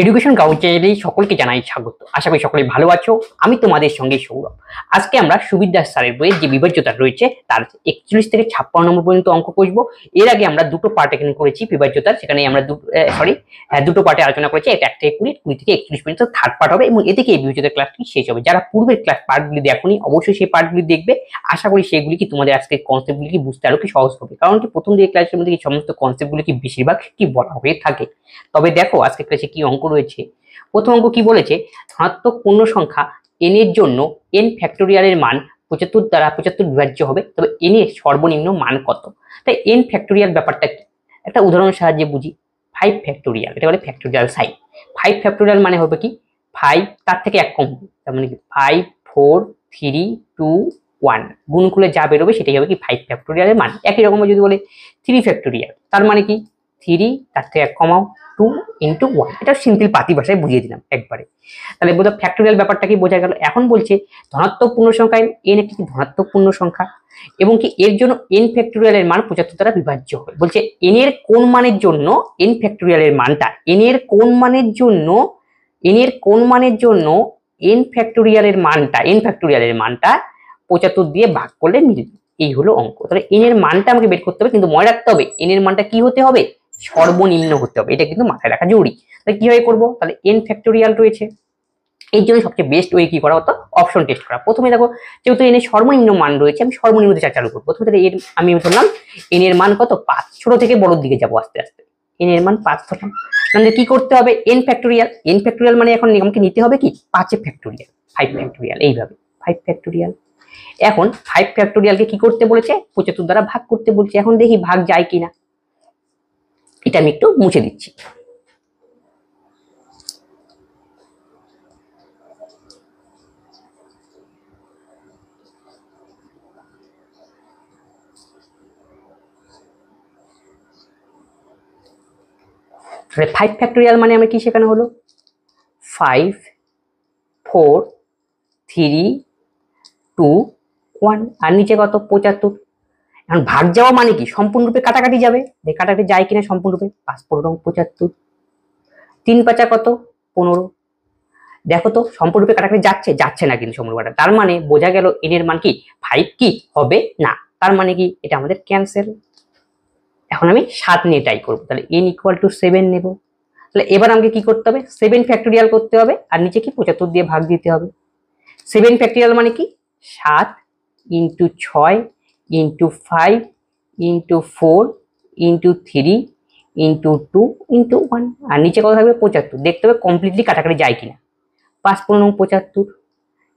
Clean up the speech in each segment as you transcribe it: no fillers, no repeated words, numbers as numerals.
Education কাউন্সিলে সকলকে জানাই স্বাগত। আশা করি সকলে ভালো আছো। আমি তোমাদের সঙ্গে সৌরভ। আজকে আমরা সুবির দাস স্যারের বইয়ের যে বিভাজ্যতা রয়েছে তার 41 থেকে 56 নম্বর পর্যন্ত অঙ্ক করব। এর আগে আমরা দুটো পার্ট এখানে করেছি বিভাজ্যতার, সেখানে আমরা দুটো পার্টে আলোচনা করেছি। এটা 1 থেকে 20, 20 থেকে 41 পর্যন্ত থার্ড পার্ট হবে এবং এ থেকে এই বিভাজ্যতার ক্লাসটি শেষ হবে। যারা পূর্বের ক্লাস পার্টগুলি দেখোনি অবশ্যই সেই পার্টগুলি দেখবে। আশা করি সেগুলি কি তোমাদের আজকের কনসেপ্টগুলি কি বুঝতে আরো কি সহজ হবে, কারণ কি প্রথম দিকে ক্লাসের মধ্যে এই সমস্ত কনসেপ্টগুলি কি বেশিরভাগ কি বলা হয়ে থাকে। তবে দেখো আজকে ক্লাসে কি অঙ্ক রয়েছে। প্রথম অঙ্ক কি বলেছে, ধনাত্মক পূর্ণ সংখ্যা n এর জন্য n ফ্যাক্টোরিয়ালের মান 75 দ্বারা 75 বিভাজ্য হবে, তবে n এর সর্বনিম্ন মান কত। তাই n ফ্যাক্টোরিয়াল ব্যাপারটা কি একটা উদাহরণের সাহায্যে বুঝি। 5 ফ্যাক্টোরিয়াল, এটা বলে ফ্যাক্টোরিয়াল সাইন। 5 ফ্যাক্টোরিয়াল মানে হবে কি 5 তার থেকে এক কম হবে, তার মানে কি 5 4 3 2 1 গুণ করলে যা বেরোবে সেটাই হবে কি 5 ফ্যাক্টোরিয়ালের মান। একই রকম যদি বলে 3 ফ্যাক্টোরিয়াল, তার মানে কি 3 তার থেকে এক কমাও 2 into 1। এটা সিম্পল পাতি ভাষায় বুঝিয়ে দিলাম একবারে। তাহলে বোধহয় ফ্যাক্টোরিয়াল ব্যাপারটা কি বোঝা গেল। এখন বলছে ধনাত্মক পূর্ণ সংখ্যায় n একটি ধনাত্মক পূর্ণ সংখ্যা এবং কি এর জন্য n ফ্যাক্টোরিয়ালের মান 75 দ্বারা বিভাজ্য হয়। বলছে n এর কোন মানের জন্য n ফ্যাক্টোরিয়ালের মানটা n এর কোন মানের জন্য n ফ্যাক্টোরিয়ালের মানটা 75 দিয়ে ভাগ করলে মিলবে। এই হলো অঙ্ক। তাহলে n এর মানটা আমাকে বের করতে হবে, কিন্তু মনে রাখতে হবে n এর মানটা কি হতে হবে, সর্বনিম্ন হতে হবে। এটা কিন্তু মাথায় রাখা জরুরি। তাহলে কিভাবে করবো, তাহলে n ফ্যাক্টোরিয়াল রয়েছে, এর জন্য সবচেয়ে বেস্ট ওয়ে কি করা হতো, অপশন টেস্ট করা। প্রথমে দেখো যেহেতু n এর সর্বনিম্ন মান রয়েছে, আমি সর্বনিম্ন থেকে চালু করবো। প্রথমে তাহলে আমি ধরলাম n এর মান কত 5, ছোট থেকে বড়র দিকে যাবো আস্তে আস্তে। n এর মান 5 ধরলাম। তাহলে কি করতে হবে, n ফ্যাক্টোরিয়াল মানে এখন আমাকে নিতে হবে কি 5 ফ্যাক্টোরিয়াল, 5 ফ্যাক্টোরিয়াল, এইভাবে 5 ফ্যাক্টোরিয়াল। এখন 5 ফ্যাক্টোরিয়ালকে কি করতে বলেছে, 75 দ্বারা ভাগ করতে বলছে। এখন দেখি ভাগ যায় কিনা, এটা আমি একটু মুছে দিচ্ছি। 5 ফ্যাক্টোরিয়াল মানে আমার কি শেখানো হলো, 5 4 3 2 1 আর নিচে কত 75। এখন ভাগ যাওয়া মানে কি সম্পূর্ণরূপে কাটাকাটি যাবে, কাটাকাটি যায় কিনা সম্পূর্ণরূপে। 5 15 75, 3 5 কত 15। দেখো তো সম্পূর্ণরূপে কাটাকাটি যাচ্ছে না কিন্তু সম্পূর্ণ। তার মানে বোঝা গেল n এর মান কি 5 কি হবে না। তার মানে কি এটা আমাদের ক্যান্সেল। এখন আমি 7 নিয়ে ট্রাই করবো। তাহলে n = 7 নেব। তাহলে এবার আমাকে কি করতে হবে, 7 ফ্যাক্টোরিয়াল করতে হবে আর নিচে কি 75 দিয়ে ভাগ দিতে হবে। 7 ফ্যাক্টোরিয়াল মানে কি 7 × 6 × 5 × 4 × 3 × 2 × 1 আর নিচে কত থাকবে 75। দেখতে হবে কমপ্লিটলি কাটাকাটি যায় কিনা। 5 15 75,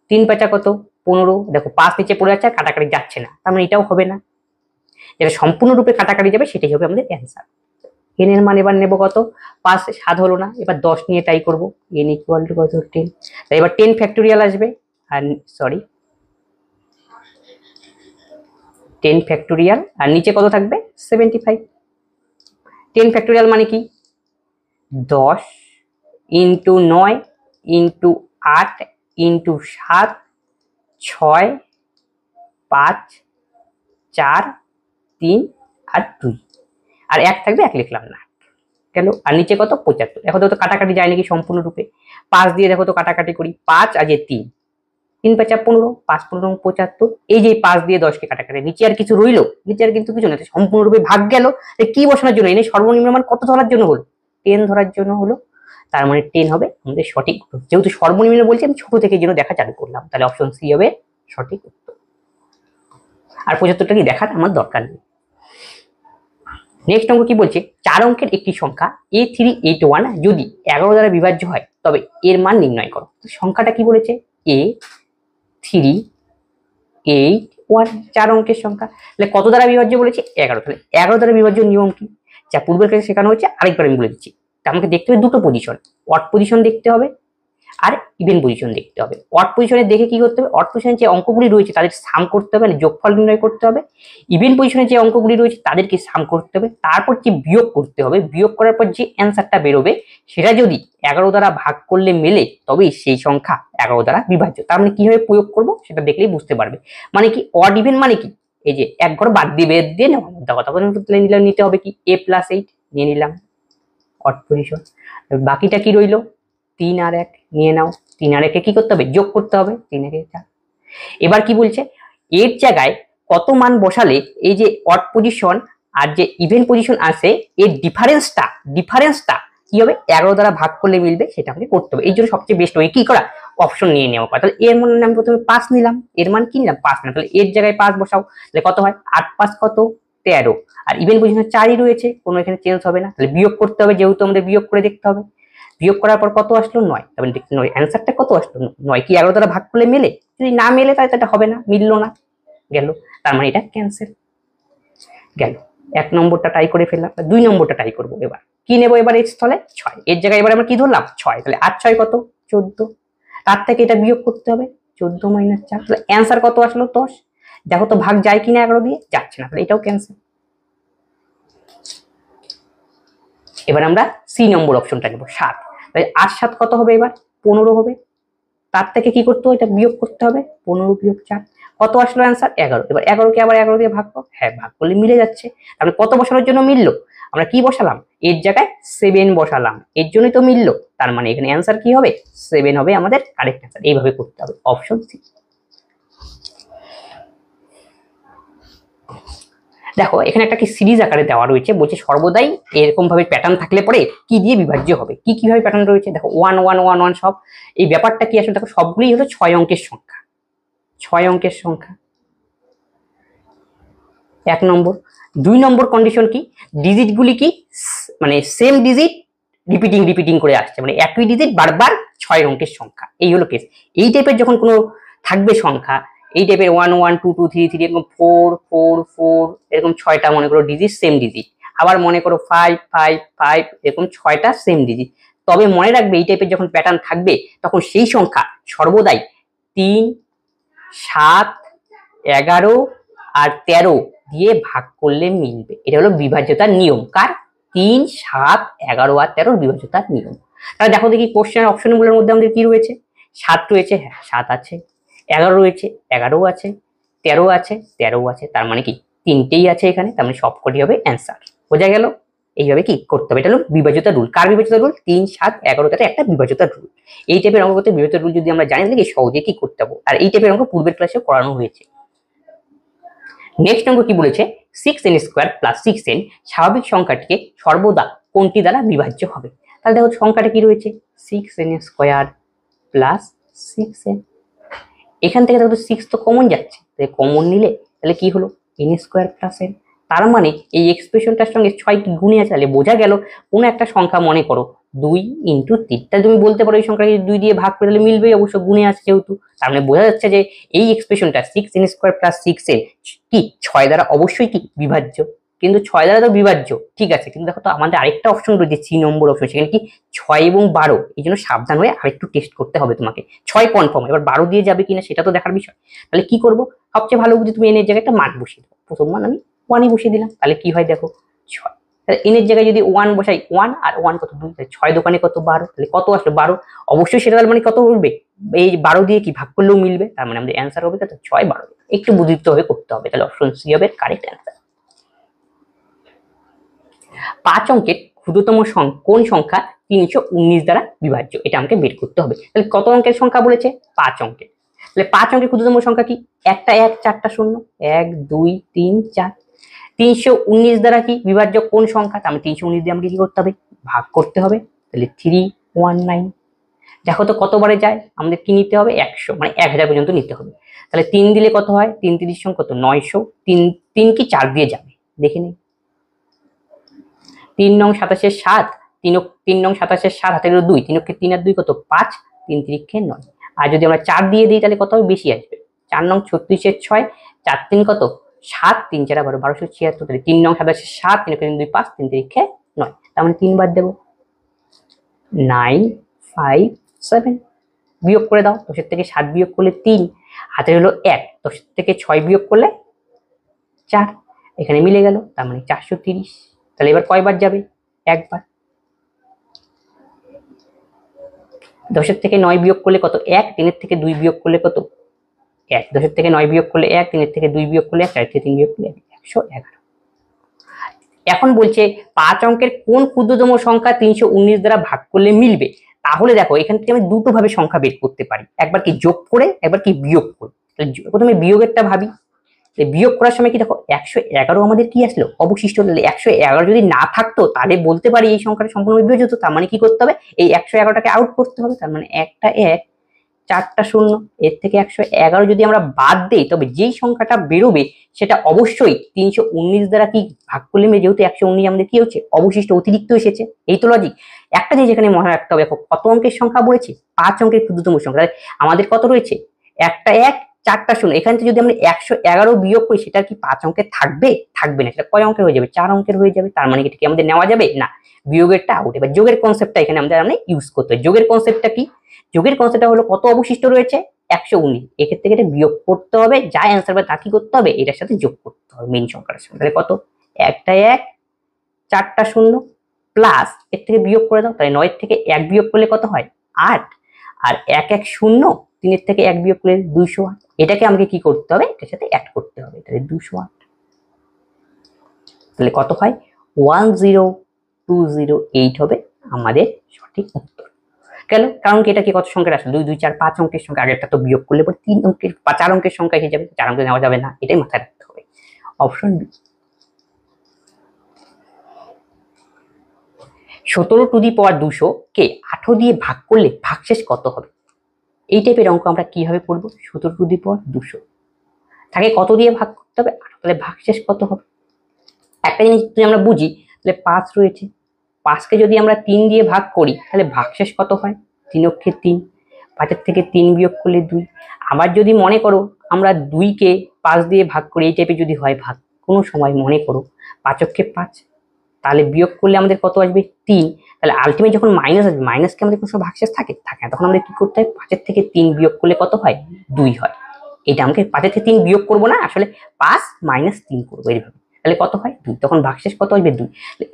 3 5 কত 15। দেখো 5 নিচে পড়ে যাচ্ছে, কাটাকাটি যাচ্ছে না, তার মানে এটাও হবে না। যেটা সম্পূর্ণরূপে কাটাকাটি যাবে সেটাই হবে আমাদের অ্যান্সার। n এর মান এবার নেব কত, 5 7 হলো না, এবার 10 নিয়ে ট্রাই করব। n = কত 10। তাই এবার 10 ফ্যাক্টোরিয়াল আসবে আর 10 ফ্যাক্টোরিয়াল আর নিচে কত থাকবে 75। 10 ফ্যাক্টোরিয়াল মানে কি 10 × 9 × 8 × 7 6 5 4 3 আর 2 আর 1 থাকবে, 1 লিখলাম না গেল। আর নিচে কত 75। দেখো তো কাটাকাটি যায় নাকি সম্পূর্ণরূপে। 5 দিয়ে দেখো তো কাটাকাটি করি, 5 আর 3 3 5 15, 5 15 75। এই যে 5 দিয়ে 10 কে কাটাকাটি, নিচে আর কিছু রইলো, নিচে আর কিন্তু কিছু না, সম্পূর্ণরূপে ভাগ গেল। কি বসানোর জন্য, এনে সর্বনিম্ন মান কত ধরার জন্য হলো, 10 ধরার জন্য হলো। তার মানে 10 হবে আমাদের সঠিক উত্তর। যেহেতু সর্বনিম্ন বলছি আমি ছোট থেকে যেন দেখা চালু করলাম, তাহলে অপশন সি হবে সঠিক উত্তর। আর 75টা কি দেখার আমার দরকার নেই। নেক্সট অঙ্ক কি বলছে, 4 অঙ্কের একটি সংখ্যা A381 যদি 11 দ্বারা বিভাজ্য হয় তবে এর মান নির্ণয় করো। সংখ্যাটা কি বলেছে, A381, 4 অঙ্কের সংখ্যা। তাহলে কত দ্বারা বিভাজ্য বলেছে 11। তাহলে 11 দ্বারা বিভাজ্য নিয়ম কি, যা পূর্বের কাছে শেখানো হচ্ছে আরেকবার আমি বলে দিচ্ছি। আমাকে দেখতে হবে দুটো পজিশন, অড পজিশন দেখতে হবে আর ইভেন পজিশন দেখতে হবে। অড পজিশনে দেখে কি করতে হবে, অড পজিশনে যে অঙ্কগুলি রয়েছে তাদের সাম করতে হবে, মানে যোগফল নির্ণয় করতে হবে। ইভেন পজিশনে যে অঙ্কগুলি রয়েছে তাদেরকে সাম করতে হবে, তারপর কি বিয়োগ করতে হবে। বিয়োগ করার পর যে অ্যান্সারটা বেরোবে সেটা যদি 11 দ্বারা ভাগ করলে মেলে তবেই সেই সংখ্যা 11 দ্বারা বিভাজ্য। তার মানে কিভাবে প্রয়োগ করব সেটা দেখলেই বুঝতে পারবে। মানে কি অড ইভেন মানে কি, এই যে এক ঘর বাদ দিয়ে নেওয়া, কথা নিতে হবে কি A+8 নিয়ে নিলাম, অড পজিশন। বাকিটা কি রইলো 3 আর 1 নিয়ে নাও, 3 আর 1 কি করতে হবে যোগ করতে হবে, 3 একে 4। এবার কি বলছে এর জায়গায় কত মান বসালে এই যে অড পজিশন আর যে ইভেন পজিশন আছে এর ডিফারেন্সটা কি হবে 11 দ্বারা ভাগ করলে মিলবে, সেটা আমাকে করতে হবে। এই জন্য সবচেয়ে বেস্ট ওয়ে কি করা অপশন নিয়ে নেওয়া। তাহলে এর মান আমি প্রথমে 5 নিলাম, এর মান কি নিলাম 5 নিলাম, তাহলে এর জায়গায় 5 বসাও, তাহলে কত হয় 8 5 কত 13। আর ইভেন পজিশন 4ই রয়েছে, কোনো এখানে চেঞ্জ হবে না, তাহলে বিয়োগ করতে হবে, যেহেতু আমাদের বিয়োগ করে দেখতে হবে। বিয়োগ করার পর কত আসলো 9, তাহলে দেখতে 9 অ্যান্সারটা কত আসলো 9 কি 11 দ্বারা ভাগ করলে মেলে, যদি না মেলে তাহলে এটা হবে না, মিললো না, গেল, তার মানে এটা ক্যান্সেল গেল। 1 নম্বরটা ট্রাই করে ফেললাম, 2 নম্বরটা ট্রাই করবো। এবার কি নেবো এবার এর স্থলে 6, এর জায়গায় এবার আমরা কি ধরলাম 6, তাহলে 8 6 কত 14, তার থেকে এটা বিয়োগ করতে হবে 14 - 4, তাহলে অ্যান্সার কত আসলো 10। দেখো তো ভাগ যায় কিনা 11 দিয়ে, যাচ্ছে না, তাহলে এটাও ক্যান্সেল। এবার আমরা সি নম্বর অপশনটা নেব 7, তাহলে 8 7 কত হবে এবার 15 হবে, তার থেকে কি করতে হবে এটা বিয়োগ করতে হবে 15 বিয়োগ 4 কত আসলো অ্যান্সার 11। এবার 11 কে আবার 11 দিয়ে ভাগ করো, হ্যাঁ ভাগ করলে মিলে যাচ্ছে, তাহলে কত বসানোর জন্য মিললো আমরা কি বসালাম এর জায়গায় 7 বসালাম, এর জন্যই তো মিললো, তার মানে এখানে অ্যান্সার কি হবে 7 হবে আমাদের কারেক্ট অ্যান্সার। এইভাবে করতে হবে অপশন সি। দেখো এখানে একটা কি সিরিজ আকারে দেওয়া রয়েছে, বলছে সর্বদাই এরকম ভাবে প্যাটার্ন থাকলে পরে কি দিয়ে বিভাজ্য হবে, কি কিভাবে প্যাটার্ন রয়েছে দেখো 1 1 1 1 সব। এই ব্যাপারটা কি আসলে দেখো সবগুলোই হলো 6 অঙ্কের সংখ্যা, 6 অঙ্কের সংখ্যা 1 নম্বর। 2 নম্বর কন্ডিশন কি ডিজিটগুলি কি মানে সেম ডিজিট রিপিটিং করে আসছে, মানে একই ডিজিট বারবার 6 অঙ্কের সংখ্যা, এই হলো কেস। এই টাইপের যখন কোনো থাকবে সংখ্যা, এই টাইপের 1 1 2 2 3 3 এরকম 4 4 4 এরকম 6টা মনে করো ডিজিট সেম ডিজিট, আবার মনে করো 5 5 5 এরকম 6টা সেম ডিজিট, তবে মনে রাখবে এই টাইপের যখন প্যাটার্ন থাকবে তখন সেই সংখ্যা সর্বদাই 3 7 11 আর 13 দিয়ে ভাগ করলে মিলবে, এটা হলো বিভাজ্যতার নিয়ম। কার 3 7 11 আর 13 বিভাজ্যতার নিয়ম। তাহলে দেখো দেখি কোশ্চেনের অপশনগুলোর মধ্যে আমাদের কি রয়েছে 7 রয়েছে, হ্যাঁ 7 আছে, 11 রয়েছে 11 আছে, 13 আছে 13 আছে, তার মানে কি তিনটেই আছে এখানে, তার মানে সবকটি হবে অ্যান্সার। বোঝা গেল এইভাবে কি করতে হবে, এটা হলো বিভাজ্যতার রুল। কার বিভাজ্যতার রুল 3 7 11 13 একটা বিভাজ্যতার রুল। এই টাইপের অঙ্ক করতে বিভাজ্যতার রুল যদি আমরা জানি তাহলে সহজে কি করতে হবে, আর এই টাইপের অঙ্ক পূর্বের ক্লাসে করানো হয়েছে। নেক্সট অঙ্ক কি বলেছে 6n² + 6n স্বাভাবিক সংখ্যাটিকে সর্বদা কোনটি দ্বারা বিভাজ্য হবে। তাহলে দেখো সংখ্যাটা কি রয়েছে 6n² + 6n, এখান থেকে দেখো 6 তো কমন যাচ্ছে, তাহলে কমন নিলে তাহলে কি হলো n² + n, তার মানে এই এক্সপ্রেশনটার সঙ্গে 6 কি গুণে আছে, তাহলে বোঝা গেল কোন একটা সংখ্যা মনে করো 2 × 3, তাহলে তুমি বলতে পারো এই সংখ্যাকে 2 দিয়ে ভাগ করে দিলে মিলবেই, অবশ্য গুণে আছে যেহেতু, তার মানে বোঝা যাচ্ছে যে এই এক্সপ্রেশনটা 6n² + 6n কি 6 দ্বারা অবশ্যই কি বিভাজ্য, কিন্তু 6 দ্বারা তো বিভাজ্য ঠিক আছে, কিন্তু দেখো তো আমাদের আরেকটা অপশন রয়েছে 3 নম্বর অপশন, সেখানে কি 6 এবং 12, এই জন্য সাবধান হয়ে আরেকটু টেস্ট করতে হবে তোমাকে। 6 কনফার্ম, এবার 12 দিয়ে যাবে কিনা সেটা তো দেখার বিষয়। তাহলে কি করব সবচেয়ে ভালো বুঝি তুমি n এর জায়গায় একটা মান বসিয়ে দাও, প্রথম মান আমি 1ই বসিয়ে দিলাম, তাহলে কি হয় দেখো 6, তাহলে n এর জায়গায় যদি 1 বসাই 1 আর 1 কত 2, তাহলে 6 দোকানে কত 12, তাহলে কত আসলো 12, অবশ্যই সেটা তার মানে কত উঠবে এই 12 দিয়ে কি ভাগ করলেও মিলবে, তার মানে আমাদের অ্যান্সার হবে কত 6 12। একটু বুদ্ধিদীপ্ত ভাবে করতে হবে, তাহলে অপশন সি হবে কারেক্ট অ্যান্সার। 5 অঙ্কের ক্ষুদ্রতম কোন সংখ্যা 319 দ্বারা বিভাজ্য, এটা আমাকে বের করতে হবে। তাহলে কত অঙ্কের সংখ্যা বলেছে 5 অঙ্কের, তাহলে 5 অঙ্কের ক্ষুদ্রতম সংখ্যা কি একটা 1 4টা 0 1 2 3 4, 319 দ্বারা কি বিভাজ্য কোন সংখ্যা, তাহলে 319 দিয়ে আমাকে কি করতে হবে ভাগ করতে হবে, তাহলে 319। দেখো তো কতবারে যায় আমাদের কি নিতে হবে 100, মানে 1000 পর্যন্ত নিতে হবে, তাহলে 3 দিলে কত হয় 3 3 কত 900, 3 কি 4 দিয়ে যাবে দেখে নিই, 3 নং 27 7, 3 নং 27 7 হাতে 2, 3 কে 3 আর 2 কত 5, 3 3 9, আর যদি আমরা 4 দিয়ে দিই তাহলে কত হবে বেশি আসবে, 4 নং 36 6, 4 3 কত 7, 3 4 12 1276, তাহলে 3 নং 27 7, 3 কে 2 5, 3 3 9, তার মানে 3 বার দেব 9 5 7, বিয়োগ করে দাও, 10 থেকে 7 বিয়োগ করলে 3, হাতে হলো 1, 10 থেকে 6 বিয়োগ করলে 4, এখানে মিলে গেল, তার মানে 430। তাহলে এবার কয়বার যাবে একবার, 10 থেকে 9 বিয়োগ করলে কত 1, 3 থেকে 2 বিয়োগ করলে কত 1, 10 থেকে 9 বিয়োগ করলে 1, 3 থেকে 2 বিয়োগ করলে 1, 4 থেকে 3 বিয়োগ করলে 111। এখন বলছে 5 অঙ্কের কোন ক্ষুদ্রতম সংখ্যা 319 দ্বারা ভাগ করলে মিলবে। তাহলে দেখো এখান থেকে আমি দুটো ভাবে সংখ্যা বের করতে পারি, একবার কি যোগ করে একবার কি বিয়োগ করে। প্রথমে বিয়োগেরটা ভাবি। বিয়োগ করার সময় কি দেখো 111 আমাদের কি আসলো অবশিষ্ট। 111 যদি না থাকতো তাহলে বলতে পারি এই সংখ্যাটা সম্পূর্ণ বিভাজ্য। তার মানে কি করতে হবে, এই 111টাকে আউট করতে হবে। তার মানে একটা 1 4টা 0, এর থেকে 111 যদি আমরা বাদ দেই তবে যেই সংখ্যাটা বেরোবে সেটা অবশ্যই 319 দ্বারা কি ভাগ করলে যেহেতু 119 আমাদের কি হচ্ছে অবশিষ্ট অতিরিক্ত এসেছে। এই তো লজিক। একটা জিনিস এখানে মনে রাখতে হবে, কত অঙ্কের সংখ্যা বলেছে 5 অঙ্কের ক্ষুদ্রতম সংখ্যা। আমাদের কত রয়েছে একটা 1 4টা 0, এখান থেকে যদি আমরা 111 বিয়োগ করি সেটা কি 5 অঙ্কের থাকবে? থাকবে না, সেটা কয় অঙ্কের হয়ে যাবে? 4 অঙ্কের হয়ে যাবে। তার মানে এটা কি আমাদের নেওয়া যাবে না, বিয়োগেরটা আউট। এবার যোগের কনসেপ্টটা এখানে আমাদের ইউজ করতে হয়। যোগের কনসেপ্টটা কি? যোগের কনসেপ্টটা হলো কত অবশিষ্ট রয়েছে 119, এক্ষেত্রে এটা বিয়োগ করতে হবে, যা অ্যান্সার হবে তা কি করতে হবে এটার সাথে যোগ করতে হবে মেইন সংখ্যাটার সঙ্গে। তাহলে কত, একটা 1 4টা 0 প্লাস এর থেকে বিয়োগ করে দাও, তাহলে 9 এর থেকে 1 বিয়োগ করলে কত হয় 8, আর 1 1 0, 3 এর থেকে 1 বিয়োগ করলে 208। এটাকে আমাকে কি করতে হবে, এটার সাথে অ্যাড করতে হবে, তাহলে 208। তাহলে কত হয় 10208 হবে আমাদের সঠিক উত্তর। কেন? কারণ কি এটা কি কত সংখ্যার আসলে 2 2 4 5 অঙ্কের সংখ্যা, আগেরটা তো বিয়োগ করলে পরে 3 অঙ্কের বা 4 অঙ্কের সংখ্যা এসে যাবে, 4 অঙ্কে নেওয়া যাবে না, এটাই মাথায় রাখতে হবে। Option B. 17 to the power 200 কে 18 দিয়ে ভাগ করলে ভাগশেষ কত হবে? এই টাইপের অঙ্ক আমরা কিভাবে করব? 17 টু দি পাওয়ার 200 তাকে কত দিয়ে ভাগ করতে হবে, তাহলে ভাগশেষ কত হবে? একটা জিনিস যদি আমরা বুঝি, তাহলে 5 রয়েছে, 5কে যদি আমরা 3 দিয়ে ভাগ করি তাহলে ভাগশেষ কত হয়? 3 অক্ষে 3, 5 থেকে 3 বিয়োগ করলে 2। আবার যদি মনে করো আমরা 2কে 5 দিয়ে ভাগ করি, এই টাইপের যদি হয় ভাগ, কোনো সময় মনে করো 5 অক্ষে 5, তাহলে বিয়োগ করলে আমাদের কত আসবে 3। তাহলে আলটিমেট যখন মাইনাস আসবে, মাইনাসকে আমাদের কোনো সময় ভাগশেষ থাকে না, তখন আমরা কি করতে হয় 5 থেকে 3 বিয়োগ করলে কত হয় 2 হয়। এটা আমাকে 5 থেকে 3 বিয়োগ করবো না, আসলে 5 - 3 করবো এইভাবে। তাহলে কত হয় 2, তখন ভাগশেষ কত আসবে 2।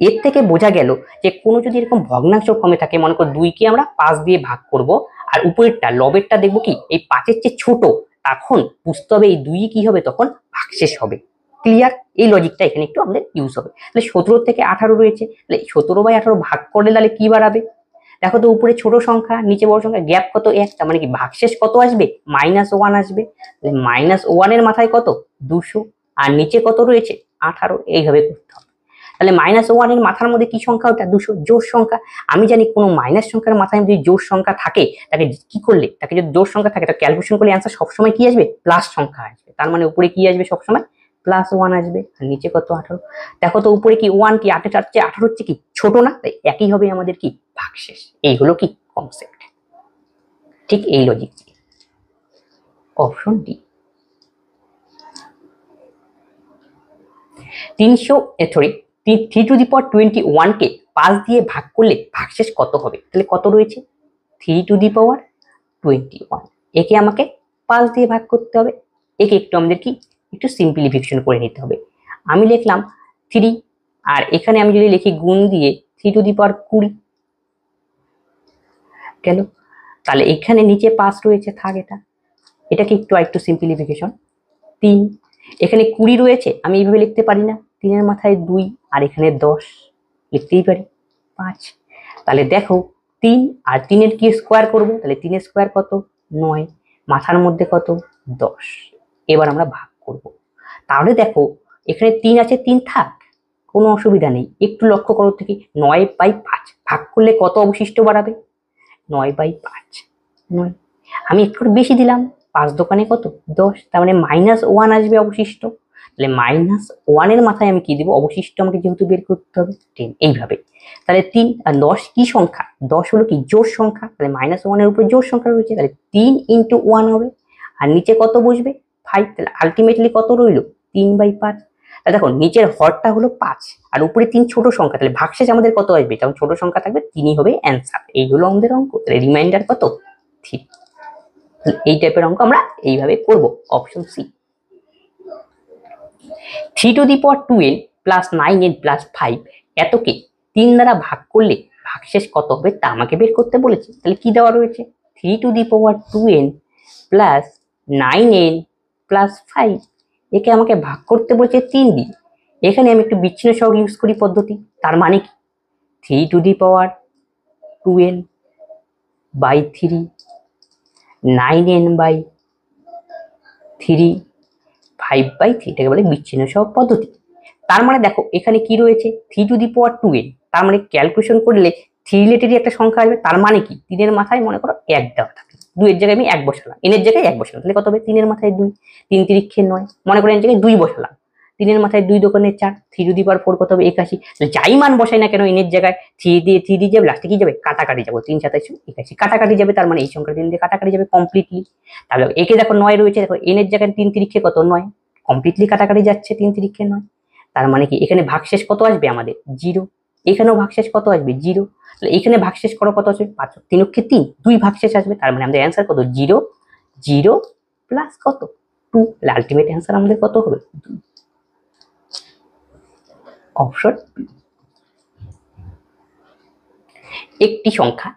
এর থেকে বোঝা গেল যে কোনো যদি এরকম ভগ্নাংশ ফর্মে থাকে, মনে করো 2কে আমরা 5 দিয়ে ভাগ করব, আর উপরেরটা লবেরটা দেখবো কি এই 5-এর চেয়ে ছোট, তখন বুঝতে হবে এই 2 কি হবে তখন ভাগশেষ হবে। ক্লিয়ার? এই লজিকটা এখানে একটু আমাদের ইউজ হবে। তাহলে 17 থেকে 18 রয়েছে, তাহলে 17/18 ভাগ করলে তাহলে কি বাড়াবে? দেখো তো উপরে ছোট সংখ্যা নিচে বড় সংখ্যা, গ্যাপ কত 1, তার মানে কি ভাগশেষ কত আসবে -1 আসবে। তাহলে -1 এর মাথায় কত 200, আর নিচে কত রয়েছে 18, এইভাবে করতে হবে। তাহলে -1 এর মাথার মধ্যে কি সংখ্যা, ওটা 200 জোড় সংখ্যা। আমি জানি কোনো মাইনাস সংখ্যার মাথায় যদি জোড় সংখ্যা থাকে তাকে কি করলে, তাকে যদি জোড় সংখ্যা থাকে তাকে ক্যালকুলেশন করলে অ্যান্সার সবসময় কি আসবে প্লাস সংখ্যা আসবে। তার মানে উপরে কি আসবে সবসময় +1 আসবে, আর নিচে কত 18। দেখো তো উপরে কি 1 কি 8 এর চেয়ে 18 হচ্ছে কি ছোট না, তাই একই হবে আমাদের কি ভাগশেষ। এই হলো কি কনসেপ্ট, ঠিক এই logic. Option D. 3 to the power 21 কে 5 দিয়ে ভাগ করলে ভাগশেষ কত হবে? তাহলে কত রয়েছে 3 টু দি পাওয়ার 21, একে আমাকে 5 দিয়ে ভাগ করতে হবে। একে একটু আমাদের কি একটু সিম্পলিফিকেশন করে নিতে হবে। আমি লিখলাম 3, আর এখানে আমি যদি লিখি গুণ দিয়ে 3 টু দি পাওয়ার 20 গেল। তাহলে এখানে নিচে 5 রয়েছে, থাক এটাকে একটু সিম্পলিফিকেশন 3, এখানে 20 রয়েছে, আমি এইভাবে লিখতে পারি না, 3 এর মাথায় 2, আর এখানে 10 লিখতেই পারি 5। তাহলে দেখো 3 আর 3 এর কি স্কোয়ার করব, তাহলে 3 এর স্কোয়ার কত 9, মাথার মধ্যে কত 10। এবার আমরা ভাগ করব। তাহলে দেখো এখানে 3 আছে, 3 থাক, কোনো অসুবিধা নেই। একটু লক্ষ্য করো থেকে 9/5 ভাগ করলে কত অবশিষ্ট বাড়াবে 9/5, 9। আমি একটু বেশি দিলাম, 5 দোকানে কত 10, তার মানে -1 আসবে অবশিষ্ট। তাহলে -1 এর মাথায় আমি কি দিব অবশিষ্ট, আমাকে যেহেতু বের করতে হবে 10, এইভাবে। তাহলে 3 আর 10 কি সংখ্যা, 10 হলো কি জোড় সংখ্যা, তাহলে -1 এর উপরে জোড় সংখ্যা রয়েছে, তাহলে 3 × 1 হবে, আর নিচে কত বসবে 5, তাহলে আলটিমেটলি কত রইল 3/5। তাহলে দেখো নিচের হরটা হলো 5 আর উপরে 3 ছোট সংখ্যা, তাহলে ভাগশেষ আমাদের কত আসবে, যখন ছোট সংখ্যা থাকবে 3ই হবে অ্যান্সার। এই হলো আমাদের অঙ্ক। তাহলে রিমাইন্ডার কত 3। এই টাইপের অঙ্ক আমরা এইভাবে করব। Option C. 3 to the power 2n plus 9n plus 5 এতকে 3 দ্বারা ভাগ করলে ভাগশেষ কত হবে তা আমাকে বের করতে বলেছে। তাহলে কি দেওয়া রয়েছে 3 to the power 2n plus 9n plus 5, একে আমাকে ভাগ করতে বলেছে 3 দিয়ে। এখানে আমি একটু বিচ্ছিন্ন সহগ ইউজ করি পদ্ধতি, তার মানে কি 3 to the power 2n by 3, 9n by 3, 5/3, এটাকে বলে বিচ্ছিন্ন সহগ পদ্ধতি। তার মানে দেখো এখানে কি রয়েছে 3 to the power 2n, তার মানে ক্যালকুলেশন করলে 3 রিলেটেডই একটা সংখ্যা আসবে। তার মানে কি 3 এর মাথায় মনে করো 1 দেওয়া থাকে, 2 এর জায়গায় আমি 1 বসালাম, n এর জায়গায় 1 বসালাম, তাহলে কত হবে 3 এর মাথায় 2, 3 তিরিক্ষে 9, মনে করো এর জায়গায় 2 বসালাম, 3 এর মাথায় 2 দোকানে 4, 3 to the power 4 কত হবে 81। যাই মান বসাই না কেন n এর জায়গায় 3 দিয়ে যাবে, লাস্টে কি যাবে কাটাকাটি যাবে, 3 7 81 কাটাকাটি যাবে, তার মানে এই সংখ্যা 3 দিয়ে কাটাকাটি যাবে কমপ্লিটলি। তাহলে একে দেখো 9 রয়েছে, দেখো n এর জায়গায় 3 তিরিক্ষে কত 9, কমপ্লিটলি কাটাকাটি যাচ্ছে 3 তিরিক্ষে 9। তার মানে কি এখানে ভাগশেষ কত আসবে আমাদের 0, এখানেও ভাগশেষ কত আসবে 0, তাহলে এখানে ভাগশেষ করো কত আসবে 5, 3 অক্ষে 3, 2 ভাগশেষ আসবে, তার মানে আমাদের অ্যান্সার কত 0, 0 প্লাস কত 2, তাহলে আলটিমেট অ্যান্সার আমাদের কত হবে 2, অপশন। একটি সংখ্যা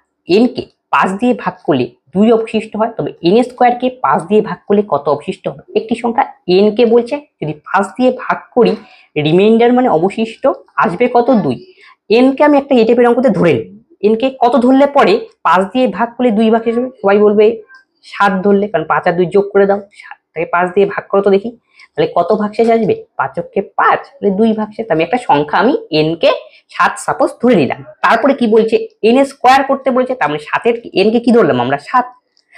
n কে 5 দিয়ে ভাগ করলে 2 অবশিষ্ট হয়, তবে n স্কয়ার কে 5 দিয়ে ভাগ করলে কত অবশিষ্ট হবে। একটি সংখ্যা n কে বলছে যদি 5 দিয়ে ভাগ করি রিমাইন্ডার মানে অবশিষ্ট আসবে কত 2। n কে আমি একটা এই টাইপের অঙ্কতে ধরে নিই, n কে কত ধরলে পরে 5 দিয়ে ভাগ করলে 2 ভাগ শেষ হবে, সবাই বলবে 7 ধরলে, কারণ 5 আর 2 যোগ করে দাও, 7টাকে 5 দিয়ে ভাগ করো তো দেখি, তাহলে কত ভাগশেষ আসবে 5 অক্ষে 5, তাহলে 2 ভাগশেষ। আমি একটা সংখ্যা আমি n কে 7 সাপোজ ধরে নিলাম, তারপরে কি বলছে n এর স্কয়ার করতে বলেছে, তার মানে 7 n কে কি ধরলাম আমরা 7,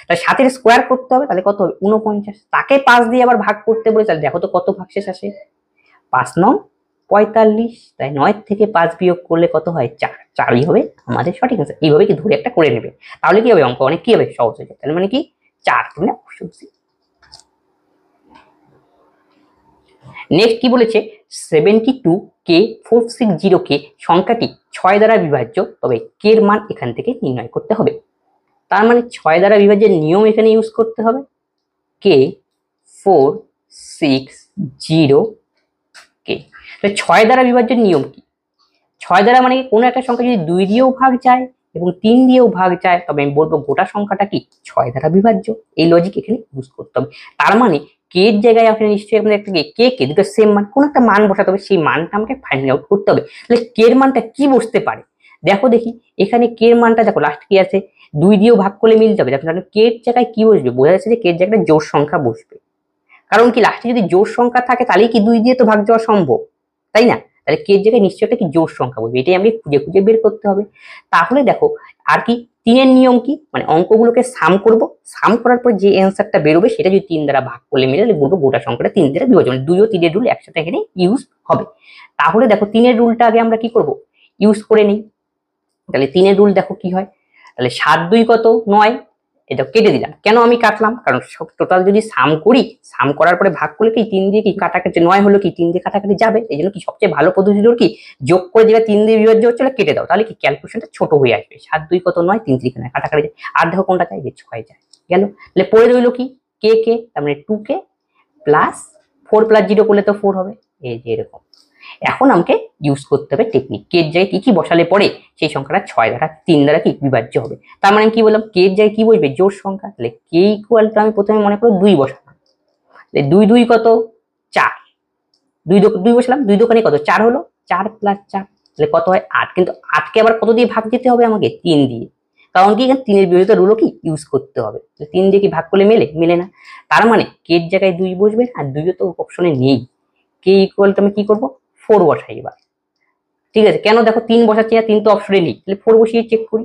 তাহলে 7 এর স্কয়ার করতে হবে, তাহলে কত হবে 49, তাকে 5 দিয়ে আবার ভাগ করতে বলেছে, তাহলে দেখো তো কত ভাগশেষ আসে 5 9 45, তাই 9 থেকে 5 বিয়োগ করলে কত হয় 4, 4ই হবে আমাদের সঠিক অ্যান্সার। এইভাবে কি ধরে একটা করে নেবে, তাহলে কি হবে অঙ্ক অনেক কি হবে সহজ হয়ে যাবে। তাহলে মানে কি 4 মানে অপশন সি। নেক্সট কি বলেছে 72k460k সংখ্যাটি 6 দ্বারা বিভাজ্য, তবে k এর মান এখান থেকে নির্ণয় করতে হবে। তার মানে 6 দ্বারা বিভাজ্যের নিয়ম এখানে ইউজ করতে হবে, k460k। তাহলে 6 দ্বারা বিভাজ্যের নিয়ম কি, 6 দ্বারা মানে কোনো একটা সংখ্যা যদি 2 দিয়েও ভাগ যায় এবং 3 দিয়েও ভাগ যায়, তবে আমি বলবো গোটা সংখ্যাটা কি 6 দ্বারা বিভাজ্য, এই লজিক এখানে ইউজ করতে হবে। তার মানে কে এর জায়গায় আপনি নিশ্চয়ই আপনাদের একটা কে দুটো সেম মান, কোন একটা মান বসাতে হবে, সেই মানটা আমাকে ফাইন্ড আউট করতে হবে। তাহলে কে এর মানটা কি বসতে পারে দেখো দেখি, এখানে কে এর মানটা দেখো লাস্ট কি আছে 2 দিয়েও ভাগ করলে মিলতে হবে, দেখো কে এর জায়গায় কি বসবে, বোঝা যাচ্ছে যে কে এর জায়গায় জোড় সংখ্যা বসবে, কারণ কি লাস্টে যদি জোড় সংখ্যা থাকে তাহলেই কি 2 দিয়ে তো ভাগ যাওয়া সম্ভব, তাই না। তাহলে কে এর জায়গায় নিশ্চয়ই একটা কি জোড় সংখ্যা বলবে, এটাই আমাকে খুঁজে খুঁজে বের করতে হবে। তাহলে দেখো আর কি 3 এর নিয়ম কি, মানে অঙ্কগুলোকে সাম করব, সাম করার পর যে অ্যান্সারটা বেরোবে সেটা যদি 3 দ্বারা ভাগ করলে মিলে, তাহলে বলবো গোটা সংখ্যাটা 3 দ্বারা বিভাজ্য, মানে 2 ও 3 এর রুল একসাথে এখানে ইউজ হবে। তাহলে দেখো 3 এর রুলটা আগে আমরা কি করব ইউজ করে নিই, তাহলে 3 এর রুল দেখো কি হয়, তাহলে 7 2 কত 9, এটা কেটে দিলাম, কেন আমি কাটলাম কারণ সব টোটাল যদি সাম করি, সাম করার পরে ভাগ করলে কি 3 দিয়ে কি কাটাকাটি 9 হলো কি 3 দিয়ে কাটাকাটি যাবে, এই জন্য কি সবচেয়ে ভালো পদ্ধতি হলো কি যোগ করে যেটা 3 দিয়ে বিভাজ্য হচ্ছে কেটে দাও, তাহলে কি ক্যালকুলেশনটা ছোট হয়ে আসবে। 7 2 কত 9, 3 3 কাটাকাটি যায়, আর দেখো কোনটা চাই যে 6 যায় গেল, তাহলে পড়ে রইলো কি কে কে, তার মানে 2k প্লাস 4 প্লাস 0 করলে তো 4 হবে, এই যে এরকম। এখন আমাকে ইউজ করতে হবে টেকনিক, কে এর জায়গায় কি কি বসালে পরে সেই সংখ্যাটা 6 দ্বারা 3 দ্বারা কি বিভাজ্য হবে। তার মানে কি বললাম কে এর জায়গায় কি বসবে জোড় সংখ্যা, তাহলে কে ইকুয়াল টু আমি প্রথমে মনে করো 2 বসালাম, তাহলে 2 2 কত 4, 2 বসালাম, 2 দোকানে কত 4 হলো, 4 প্লাস 4 তাহলে কত হয় 8, কিন্তু 8 কে আবার কত দিয়ে ভাগ দিতে হবে আমাকে 3 দিয়ে, কারণ কি এখানে 3 এর বিপরীতে রুলও কি ইউজ করতে হবে, 3 দিয়ে কি ভাগ করলে মেলে না, তার মানে কে এর জায়গায় 2 বসবে, আর 2 তো অপশনে নেই, কে ইকুয়াল টু আমি কি করব 4 বসাই এবার, ঠিক আছে। কেন দেখো 3 বসাচ্ছি না, 3 তো অপশনে নেই, তাহলে 4 বসিয়ে চেক করি,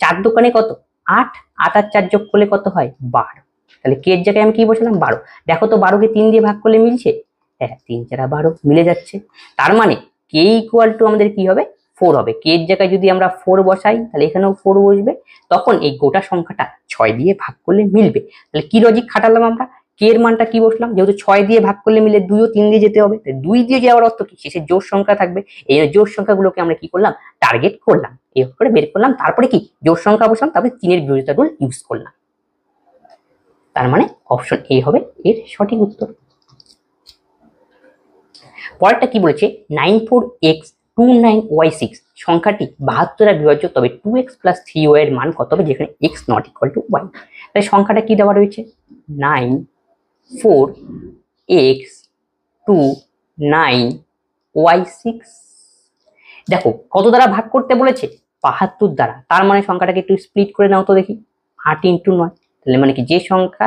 4 দোকানে কত 8, 8 আর 4 যোগ করলে কত হয় 12, তাহলে কে এর জায়গায় আমি কি বসালাম 12, দেখো তো 12 কে 3 দিয়ে ভাগ করলে মিলছে, হ্যাঁ 3 4 12 মিলে যাচ্ছে, তার মানে কে ইকুয়াল টু আমাদের কি হবে 4 হবে, কে এর জায়গায় যদি আমরা 4 বসাই তাহলে এখানেও 4 বসবে, তখন এই গোটা সংখ্যাটা 6 দিয়ে ভাগ করলে মিলবে। তাহলে কি লজিক খাটালাম আমরা, কে এর মানটা কি বসলাম, যেহেতু 6 দিয়ে ভাগ করলে মিলে 2 ও 3 দিয়ে যেতে হবে, 2 দিয়ে যাওয়ার অর্থ কি শেষে জোড় সংখ্যা থাকবে, এই জোড় সংখ্যাগুলোকে আমরা কি করলাম টার্গেট করলাম, এভাবে করে বের করলাম, তারপরে কি জোড় সংখ্যা বসলাম, তারপরে 3 এর বিরোধিতা রুল ইউজ করলাম, তার মানে অপশন এ হবে এর সঠিক উত্তর। পরেরটা কি বলেছে 94x29y6 সংখ্যাটি 72 দ্বারা বিভাজ্য, তবে 2x plus 3y এর মান কত হবে যেখানে x not equal to y, তাই সংখ্যাটা কি দেওয়া রয়েছে 94x29 y6। দেখো কত দ্বারা ভাগ করতে বলেছে, 72 দ্বারা। তার মানে সংখ্যাটাকে একটু স্প্লিট করে নাও তো দেখি, 8 × 9। তাহলে মানে কি, যে সংখ্যা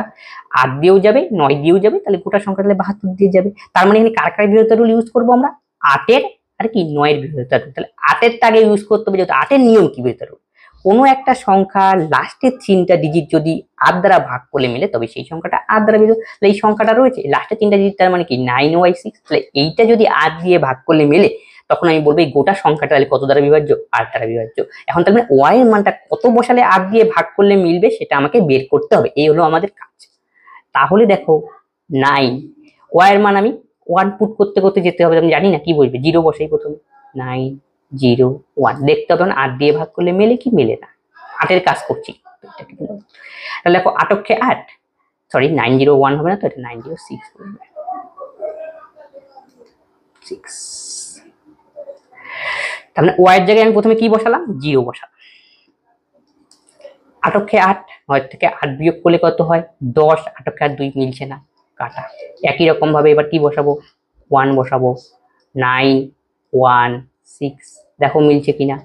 8 দিয়েও যাবে 9 দিয়েও যাবে, তাহলে গোটা সংখ্যা তাহলে 72 দিয়ে যাবে। তার মানে এখানে কার কার বিরোধিতা রুল ইউজ করবো আমরা, 8 এর আর কি 9 এর বিরোধিতা রুল। তাহলে 8 এর আগে ইউজ করতে হবে, যেহেতু 8 এর নিয়ম কি বিরোধিতা রুল, কোনো একটা সংখ্যা লাস্টের 3টা ডিজিট যদি 8 দ্বারা ভাগ করলে মিলে তবে সেই সংখ্যাটা 8 দ্বারা বিরোধী। তাহলে এই সংখ্যাটা রয়েছে লাস্টের 3টা ডিজিট, তার মানে কি 9y6। তাহলে এইটা যদি 8 দিয়ে ভাগ করলে মেলে, তখন আমি বলবো এই গোটা সংখ্যাটা তাহলে কত দ্বারা বিভাজ্য, 8 দ্বারা বিভাজ্য। এখন তাহলে y এর মানটা কত বসালে 8 দিয়ে ভাগ করলে মিলবে সেটা আমাকে বের করতে হবে, এই হলো আমাদের কাজ। তাহলে দেখো 9, y এর মান আমি 1 পুট করতে করতে যেতে হবে, আমি জানি না কি বলবে, 0 বসাই প্রথমে, 9 0 1, দেখতে হবে 8 দিয়ে ভাগ করলে মেলে কি মেলে না, 8 এর কাজ করছি। তাহলে দেখো 8 × 8, সরি 901 হবে না তো, এটা 906 হবে, 6। তার মানে y এর জায়গায় আমি প্রথমে কি বসালাম, 0 বসালাম। 8 × 8, 9 থেকে 8 বিয়োগ করলে কত হয়, 10। 8 × 8 2 মিলছে না, কাটা। একই রকম ভাবে এবার কি বসাবো, 1 বসাবো, 9 1 6, দেখো মিলছে কিনা।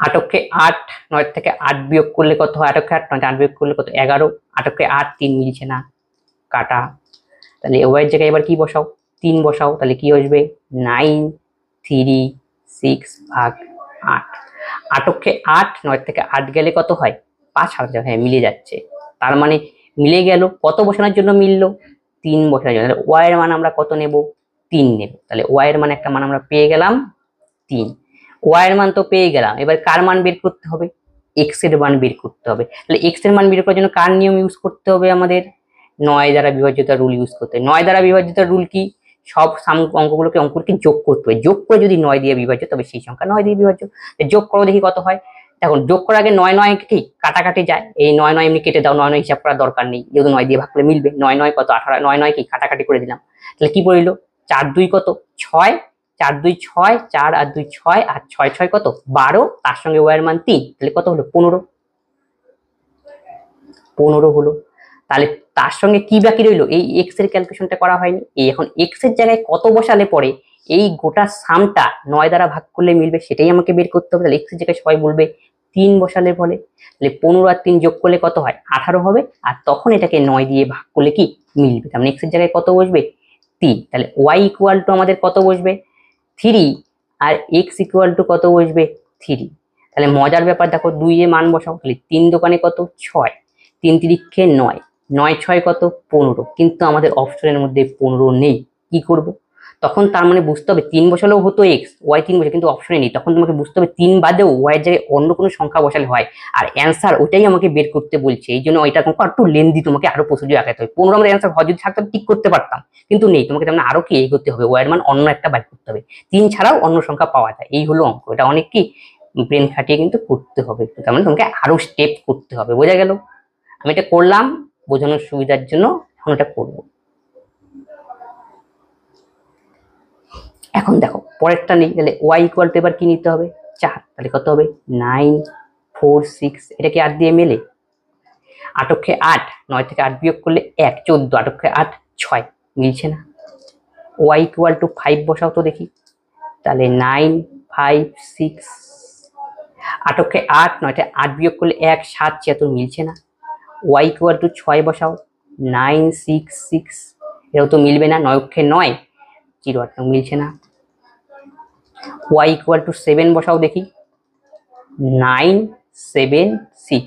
8 × 8, 9 থেকে 8 বিয়োগ করলে কত হয়, 8 × 8 9 8 বিয়োগ করলে কত, 11। 8 × 8 3 মিলছে না, কাটা। তাহলে y এর জায়গায় এবার কি বসাও, 3 বসাও, তাহলে কি আসবে 9 3 6 ভাগ 8। 8 × 8, 9 থেকে 8 গেলে কত হয়, 5 হাজার, হ্যাঁ মিলে যাচ্ছে। তার মানে মিলে গেল, কত বসানোর জন্য মিললো, 3 বসানোর জন্য। তাহলে y এর মান আমরা কত নেব, 3 নেব। তাহলে y এর মান একটা মান আমরা পেয়ে গেলাম 3। y এর মান তো পেয়ে গেলাম, এবার কার মান বের করতে হবে, x এর মান বের করতে হবে। তাহলে x এর মান বের করার জন্য কার নিয়ম ইউজ করতে হবে আমাদের, 9 দ্বারা বিভাজ্যতা রুল ইউজ করতে হবে। 9 দ্বারা বিভাজ্যতা রুল কি, সব অঙ্কগুলোকে যোগ করতে হবে, যোগ করে যদি 9 দিয়ে বিভাজ্য তবে সেই সংখ্যা 9 দিয়ে বিভাজ্য। যোগ করো দেখি কত হয়। দেখো যোগ করার আগে 9 9 কি কাটাকাটি যায়, এই 9 9 এমনি কেটে দাও, 9 9 হিসাব করার দরকার নেই, যেহেতু 9 দিয়ে ভাগ করলে মিলবে। 9 9 কত, 18, 9 9 কি কাটাকাটি করে দিলাম। তাহলে কি পড়লো, 4 2 কত 6, 4 2 6, 4 আর 2 6, আর 6 6 কত 12, তার সঙ্গে y এর মান 3, তাহলে কত হলো 15 হলো। তাহলে তার সঙ্গে কি বাকি রইলো, এই x এর ক্যালকুলেশনটা করা হয়নি। এই এখন x এর জায়গায় কত বসালে পরে এই গোটা সামটা 9 দ্বারা ভাগ করলে মিলবে সেটাই আমাকে বের করতে হবে। তাহলে x এর জায়গায় সবাই বলবে 3 বসালে বলে, তাহলে 15 আর 3 যোগ করলে কত হয় 18 হবে, আর তখন এটাকে 9 দিয়ে ভাগ করলে কি মিলবে। তার মানে x এর জায়গায় কত বসবে 3, তাহলে y ইকুয়াল টু আমাদের কত বসবে 3, আর x ইকুয়াল টু কত বসবে 3। তাহলে মজার ব্যাপার দেখো, 2 এ মান বসাও, তাহলে 3 দোকানে কত 6, 3 3 9, 9 6 কত 15, কিন্তু আমাদের অপশনের মধ্যে 15 নেই, কি করব তখন। তার মানে বুঝতে হবে 3 বসালেও হতো x, y 3 বসে কিন্তু অপশনে নেই, তখন তোমাকে বুঝতে হবে 3 বাদেও y এর জায়গায় অন্য কোনো সংখ্যা বসালে হয়। আর অ্যান্সার ওইটাই আমাকে বের করতে বলছে, এই জন্য ওইটা একটু লেন্দি, তোমাকে আরো প্রসিডিউর আগাতে হবে। 15 আমাদের অ্যান্সার হয়, যদি থাকতো ঠিক করতে পারতাম, কিন্তু নেই, তোমাকে তেমন আরো কি এগোতে হবে, y এর মান অন্য একটা বাইর করতে হবে। 3 ছাড়াও অন্য সংখ্যা পাওয়া যায়, এই হলো অঙ্ক। এটা অনেক কি ব্রেন খাটিয়ে কিন্তু করতে হবে, তার মানে তোমাকে আরো স্টেপ করতে হবে, বোঝা গেল। আমি এটা করলাম বোঝানোর সুবিধার জন্য, এখন এটা করব। এখন দেখো পরেরটা নেই, তাহলে y ইকুয়াল টু এবার কি নিতে হবে 4, তাহলে কত হবে 9 4 6, এটা কি 8 দিয়ে মেলে। 8 × 8, 9 থেকে 8 বিয়োগ করলে 1 14, 8 × 8 6, মিলছে না। y ইকুয়াল টু 5 বসাও তো দেখি, তাহলে 9 5 6, 8 × 8, 9 থেকে 8 বিয়োগ করলে 1 7 76, মিলছে না। y ইকুয়াল টু 6 বসাও, 9 6 6, এটাও তো মিলবে না। 9 × 9 0 8, মিলছে না। y ইকুয়াল টু 7 বসাও দেখি, 9 7 6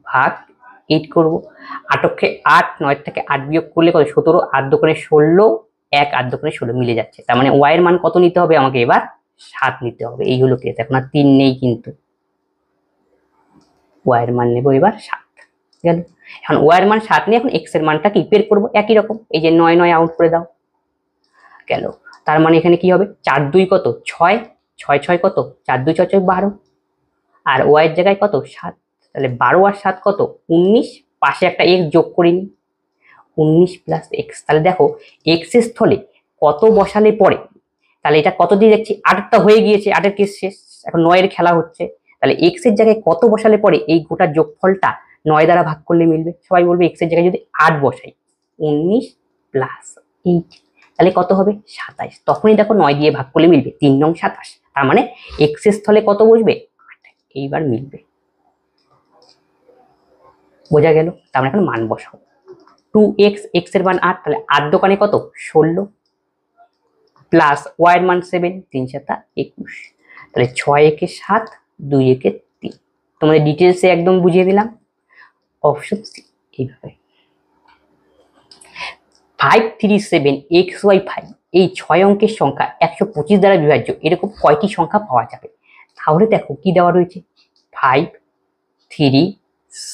ভাগ 8 করব। 8 × 8, 9 থেকে 8 বিয়োগ করলে কত 17, 8 দোকানে 16, 1 8 দোকানে 16, মিলে যাচ্ছে। তার মানে y এর মান কত নিতে হবে আমাকে এবার 7 নিতে হবে, এই হলো কেস। এখন আর 3 নেই, কিন্তু y এর মান নেব এবার 7 গেল। এখন y এর মান 7 নিয়ে এখন x এর মানটা কি বের করব, একই রকম, এই যে 9 9 আউট করে দাও গেল। তার মানে এখানে কি হবে 4 2 কত 6, 6 6 কত 4 2 6 6 12, আর y এর জায়গায় কত 7, তাহলে 12 আর 7 কত 19, পাশে একটা x যোগ করিনি, 19 প্লাস x। তাহলে দেখো x এর স্থলে কত বসালে পরে, তাহলে এটা কত দিয়ে দেখছি 8টা হয়ে গিয়েছে, 8 এর কেস শেষ, এখন 9 এর খেলা হচ্ছে। তাহলে x এর জায়গায় কত বসালে পরে এই গোটা যোগফলটা 9 দ্বারা ভাগ করলে মিলবে। সবাই বলবে x এর জায়গায় যদি 8 বসাই, 19 প্লাস 8, তাহলে কত হবে 27। তখনই দেখো 9 দিয়ে ভাগ করলে মিলবে 3 নং 27। তার মানে x এর স্থলে কত বসবে 8। এইবার মিলবে, বোঝা গেল। তার মানে এখন মান বসাও, 2x, x এর মান 8, তাহলে 8 দোকানে কত 16 প্লাস y এর মান 7, 3 7 21, তাহলে 6 একে 7, 2 একে 3। তোমাদের ডিটেলসে একদম বুঝিয়ে দিলাম। অপশন সি এইভাবে 537 xy 5 এই 6 অঙ্কের সংখ্যা 125 দ্বারা বিভাজ্য এরকম কয়টি সংখ্যা পাওয়া যাবে? তাহলে দেখো কি দেওয়া রয়েছে 5 3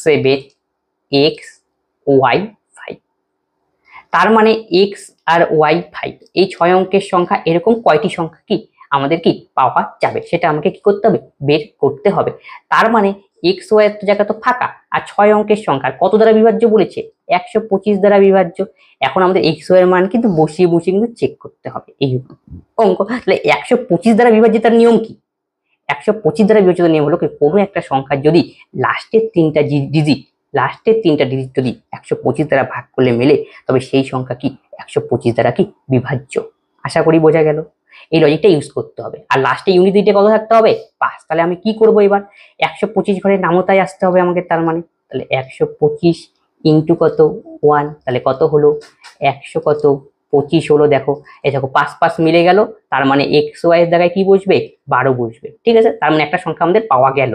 7 x y 5, তার মানে x আর y 5 এই 6 অঙ্কের সংখ্যা এরকম কয়টি সংখ্যা কি আমাদের কি পাওয়া যাবে সেটা আমাকে কি করতে হবে বের করতে হবে। তার মানে x y এর জায়গা তো ফাঁকা, আর 6 অঙ্কের সংখ্যা কত দ্বারা বিভাজ্য বলেছে 125 দ্বারা বিভাজ্য। এখন আমাদের x y এর মান কিন্তু বসিয়ে বসিয়ে কিন্তু চেক করতে হবে এই অঙ্ক। তাহলে 125 দ্বারা বিভাজ্যতার নিয়ম কি? 125 দ্বারা বিভাজ্যতার নিয়ম হলো কি কোনো একটা সংখ্যা যদি লাস্টের তিনটা ডিজিট যদি 125 দ্বারা ভাগ করলে মেলে তবে সেই সংখ্যা কি 125 দ্বারা কি বিভাজ্য। আশা করি বোঝা গেল। এই লজিকটা ইউজ করতে হবে। আর লাস্টে ইউনিট দিতে কত থাকতে হবে 5। তাহলে আমি কি করব এবার 125 ঘরের নামতায় আসতে হবে আমাকে। তার মানে তাহলে 125 ইন্টু কত 1, তাহলে কত হলো 100 কত 25 হলো। দেখো এই দেখো 5 5 মিলে গেল, তার মানে এক্স ওয়াই এর জায়গায় কি বসবে 12 বসবে। ঠিক আছে, তার মানে একটা সংখ্যা আমাদের পাওয়া গেল।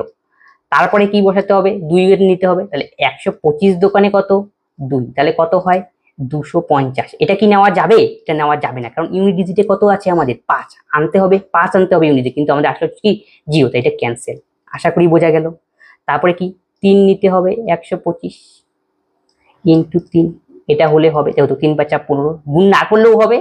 তারপরে কি বসাতে হবে 2 এর নিতে হবে, তাহলে 125 দোকানে কত 2, তাহলে কত হয় 250। এটা কি নেওয়া যাবে? এটা নেওয়া যাবে না, কারণ ইউনিট ডিজিটে কত আছে আমাদের 5 আনতে হবে, 5 আনতে হবে ইউনিটে, কিন্তু আমাদের আসলে কি 0, তাই এটা ক্যান্সেল। আশা করি বোঝা গেল। তারপরে কি 3 নিতে হবে 125 ইন্টু 3, এটা হলে হবে যেহেতু 3 5 15, গুণ না করলেও হবে,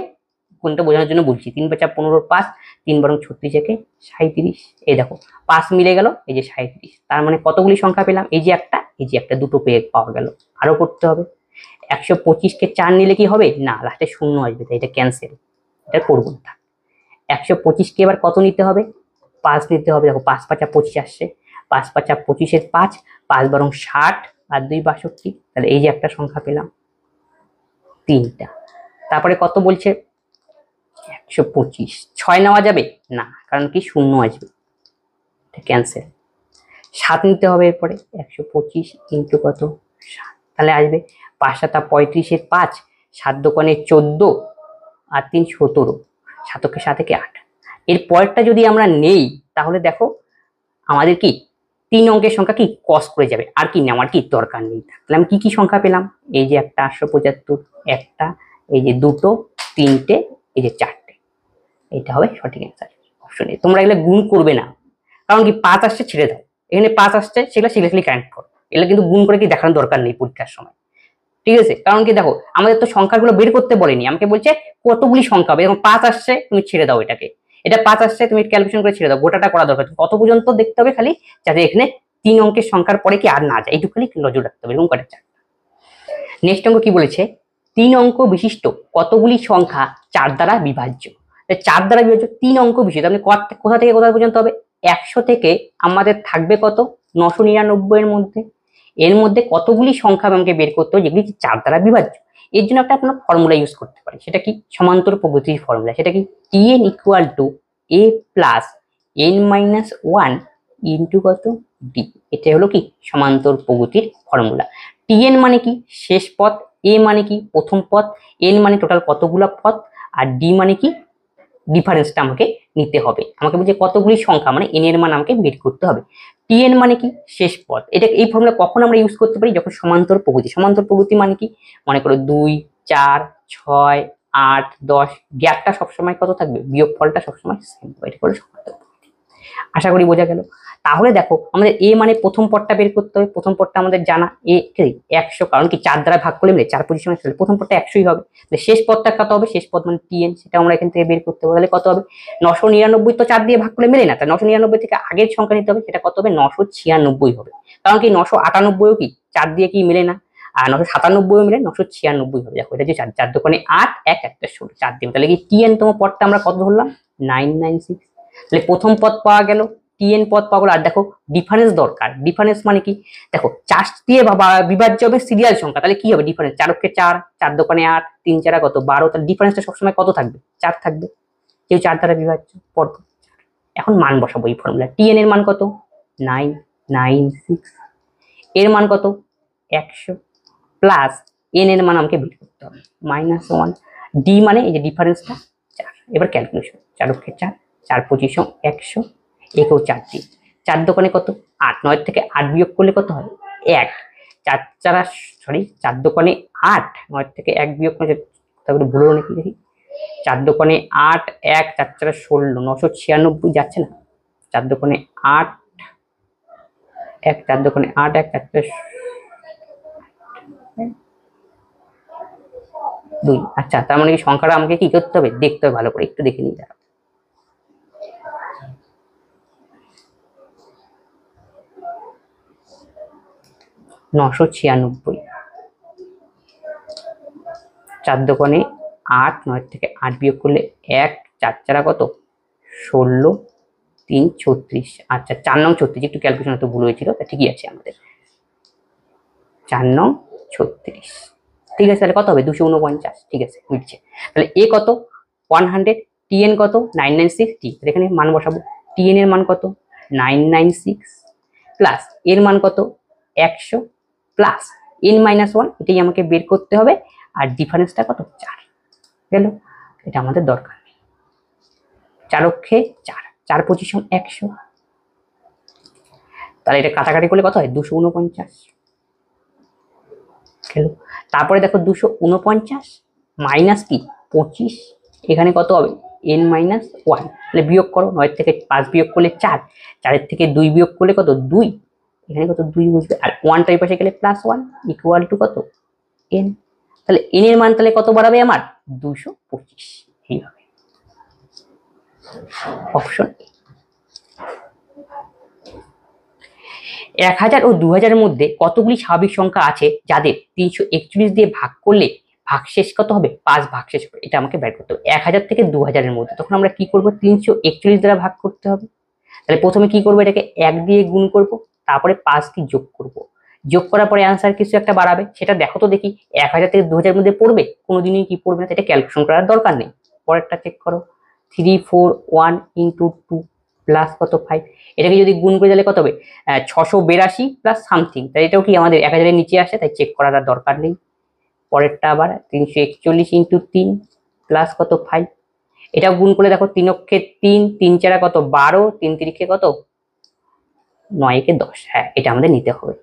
কোনটা বোঝানোর জন্য বলছি। 3 5 15 5, 3 বরং 36 একে 37। এই দেখো 5 মিলে গেল, এই যে 37। তার মানে কতগুলি সংখ্যা পেলাম এই যে একটা, এই যে একটা, দুটো পেয়ে পাওয়া গেল। আরো করতে হবে 125 কে 4 নিলে কি হবে না, লাস্টে শূন্য আসবে, তাই এটা ক্যান্সেল, এটা করবো না। 125 কে এবার কত নিতে হবে 5 নিতে হবে। দেখো 5 5 25 আসছে, 5 5 25 এর 5, 5 বরং 60 আর 2 62, তাহলে এই যে একটা সংখ্যা পেলাম 3টা। তারপরে কত বলছে 125, 6 নেওয়া যাবে না, কারণ কি শূন্য আসবে, ক্যান্সেল। 7 নিতে হবে এরপরে 125 ইন্টু কত 7, তাহলে আসবে 5 7 35 এর 5, 7 দোকানে 14 আর 3 17, 7 কে 7 কে 8। এর পরেরটা যদি আমরা নেই তাহলে দেখো আমাদের কি 3 অঙ্কের সংখ্যা কি ক্রস করে যাবে, আর কি নেওয়ার কি দরকার নেই। তাহলে আমি কি কি সংখ্যা পেলাম, এই যে একটা 875, একটা, এই যে দুটো, তিনটে, এই যে 4টে। এটা হবে সঠিক অ্যান্সার অপশন এ। তোমরা এগুলো গুণ করবে না, কারণ কি 5 আসছে ছেড়ে দাও, এখানে 5 আসছে সেগুলো সিরিয়াসলি কানেক্ট করো, এগুলো কিন্তু গুণ করে কি দেখানোর দরকার নেই পরীক্ষার সময়। ঠিক আছে, কারণ কি দেখো আমাদের তো সংখ্যাগুলো বের করতে বলেনি, আমাকে বলছে কতগুলি সংখ্যা হবে, এবং 5 আসছে তুমি ছেড়ে দাও এটাকে, এটা 5 আসছে তুমি ক্যালকুলেশন করে ছেড়ে দাও, গোটাটা করা দরকার কত পর্যন্ত দেখতে হবে খালি, যাতে এখানে 3 অঙ্কের সংখ্যার পরে কি আর না যায়, এইটুকু খালি নজর রাখতে হবে। এরকম কটা 4। নেক্সট অঙ্ক কি বলেছে 3 অঙ্ক বিশিষ্ট কতগুলি সংখ্যা 4 দ্বারা বিভাজ্য। 4 দ্বারা বিভাজ্য 3 অঙ্ক বিশিষ্ট, আপনি কোথা থেকে কোথা পর্যন্ত হবে 100 থেকে আমাদের থাকবে কত 999 এর মধ্যে। এর মধ্যে কতগুলি সংখ্যা আমাকে বের করতে হবে যেগুলি 4 দ্বারা বিভাজ্য। এর জন্য একটা আপনার ফর্মুলা ইউজ করতে পারি, সেটা কি সমান্তর প্রগতির ফর্মুলা, সেটা কি tn equal to a plus n minus 1 into কত d। এটা হলো কি সমান্তর প্রগতির ফর্মুলা। tn মানে কি শেষ পথ, a মানে কি প্রথম পথ, n মানে টোটাল কতগুলো পথ, আর d মানে কি ডিফারেন্সটা আমাকে নিতে হবে। আমাকে বলছে কতগুলি সংখ্যা মানে n এর মান আমাকে বের করতে হবে। tn মানে কি শেষ পথ। এটা এই ফর্মুলা কখন আমরা ইউজ করতে পারি, যখন সমান্তর প্রগতি। সমান্তর প্রগতি মানে কি, মনে করো 2 4 6 8 10, গ্যাপটা সবসময় কত থাকবে, বিয়োগ ফলটা সবসময় সেম, এটা হলো সমান্তর প্রগতি। আশা করি বোঝা গেল। তাহলে দেখো আমাদের a মানে প্রথম পদটা বের করতে হবে, প্রথম পদটা আমাদের জানা a 100, কারণ কি 4 দ্বারা ভাগ করলে মিলে 4 পজিশনে চলে, প্রথম পদটা 100ই হবে। শেষ পদটা কত হবে, শেষ পদ মানে tn, সেটা আমরা এখান থেকে বের করতে হবে। তাহলে কত হবে 999, তো 4 দিয়ে ভাগ করলে মেলে না, তাই 999 থেকে আগের সংখ্যা নিতে হবে, সেটা কত হবে 996 হবে। কারণ কি 998ও কি 4 দিয়ে কি মেলে না, আর 997ও মিলে 996 হবে। দেখো এটা যে 4 দোকানে 8 1 একটা 16, 4 দিয়ে, তাহলে কি tn তম পদটা আমরা কত ধরলাম 996। তাহলে প্রথম পদ পাওয়া গেল, টিএন পদ পাবো। আর দেখো ডিফারেন্স দরকার, ডিফারেন্স মানে কি, দেখো 4 দিয়ে বিভাজ্য হবে সিরিয়াল সংখ্যা, তাহলে কি হবে ডিফারেন্স, 4 অক্ষে 4, 4 দোকানে 8, 3 4 কত 12, তাহলে ডিফারেন্সটা সবসময় কত থাকবে, 4 থাকবে, কেউ 4 দ্বারা বিভাজ্য পরপর। এখন মান বসাবো এই ফর্মুলা, টিএন এর মান কত 996, এর মান কত 100, প্লাস এন এর মান আমাকে বের করতে হবে -1, ডি মানে এই যে ডিফারেন্সটা 4। এবার ক্যালকুলেশন, 4 অক্ষে 4, 4 25 100, একেও 4 দিয়ে, 4 দোকানে কত 8, 9 থেকে 8 বিয়োগ করলে কত হয় 1, 4 4 সরি 4 দোকানে 8, 9 থেকে 1 বিয়োগ করলে তারপরে ভুল হলো নাকি দেখি, 4 দোকানে 8, 1 4 4 16, 996 যাচ্ছে না, 4 দোকানে 8, 1 4 দোকানে 8, 1 4 4 2। আচ্ছা, তার মানে কি সংখ্যাটা আমাকে কি করতে হবে, দেখতে হবে ভালো করে, একটু দেখে নিই দাঁড়াও। নশো 96, 4 দোকানে 8, 9 থেকে 8 বিয়োগ করলে 1, 4 4 কত 16, 3 36, আচ্ছা 4 নং 36, একটু ক্যালকুলেশন তো ভুল হয়েছিল, তা ঠিকই আছে আমাদের 4 নং 36, ঠিক আছে। তাহলে কত হবে 249, ঠিক আছে মিটছে। তাহলে এ কত 100, টিএন কত 996, টি এখানে মান বসাবো, টিএন এর মান কত 996 প্লাস এর মান কত 100 প্লাস n-1, এটাই আমাকে বের করতে হবে, আর ডিফারেন্সটা কত 4 গেল, এটা আমাদের দরকার নেই। 4 অক্ষে 4, 4 25 100, তাহলে এটা কাটাকাটি করলে কত হয় 249 গেল। তারপরে দেখো 249 মাইনাস কি 25, এখানে কত হবে n-1, তাহলে বিয়োগ করো, 9 থেকে 5 বিয়োগ করলে 4, 4 থেকে 2 বিয়োগ করলে কত 2, এখানে কত 2 বসবে, আর 1 টাই পাশে গেলে +1 ইকুয়াল টু কত n, তাহলে n এর মান তাহলে কত বাড়াবে আমার 225, এইভাবে অপশন। 1000 ও 2000 এর মধ্যে কতগুলি স্বাভাবিক সংখ্যা আছে যাদের 341 দিয়ে ভাগ করলে ভাগশেষ কত হবে 5 ভাগশেষ হবে, এটা আমাকে বের করতে হবে 1000 থেকে 2000 এর মধ্যে। তখন আমরা কি করব 341 দ্বারা ভাগ করতে হবে, তাহলে প্রথমে কি করব এটাকে 1 দিয়ে গুণ করব, তারপরে 5 কি যোগ করব, যোগ করার পরে आंसर কিছু একটা বাড়াবে, সেটা দেখো তো দেখি 1000 থেকে 2000 এর মধ্যে পড়বে, কোনোদিনই কি পড়বে না, এটা ক্যালকুলেশন করার দরকার নেই। পরেরটা চেক করো 341 * 2 প্লাস কত 5, এটাকে যদি গুণ করে তাহলে কত হবে 682 প্লাস সামথিং, তাই এটাও কি আমাদের 1000 এর নিচে আসে, তাই চেক করার আর দরকার নেই। পরেরটা আবার 341 * 3 প্লাস কত 5, এটা গুণ করে দেখো 3 অক্ষে 3, 3 4 কত 12, 3 3 কত 9 কে 10, হ্যাঁ এটা আমাদের নিতে হবে।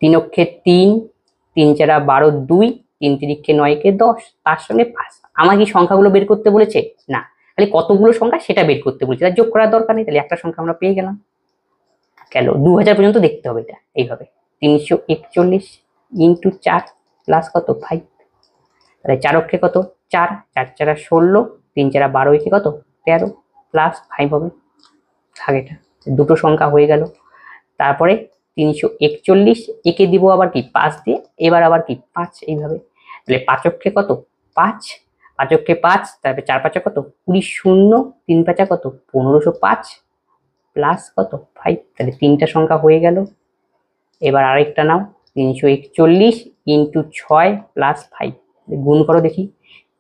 3 অক্ষে 3, 3 4 12 2, 3 3 9 কে 10, তার সঙ্গে 5। আমার কি সংখ্যাগুলো বের করতে বলেছে না, খালি কতগুলো সংখ্যা সেটা বের করতে বলেছে, তার যোগ করার দরকার নেই, তাহলে একটা সংখ্যা আমরা পেয়ে গেলাম। গেল 2000 পর্যন্ত দেখতে হবে এটা এইভাবে 341 * 4 প্লাস কত 5, তাহলে 4 অক্ষে কত 4, 4 4 16, 3 4 12 একে কত 13 প্লাস 5 হবে, থাক এটা দুটো সংখ্যা হয়ে গেল। তারপরে 341 একে দিব আবার কি 5 দিয়ে, এবার আবার কি 5, এইভাবে তাহলে 5 অক্ষে কত 5, 5 অক্ষে 5, তারপরে 4 5 কত 20, 0 3 5 কত 1505 প্লাস কত 5, তাহলে তিনটা সংখ্যা হয়ে গেল। এবার আরেকটা নাও 341 * 6 প্লাস 5, গুণ করো দেখি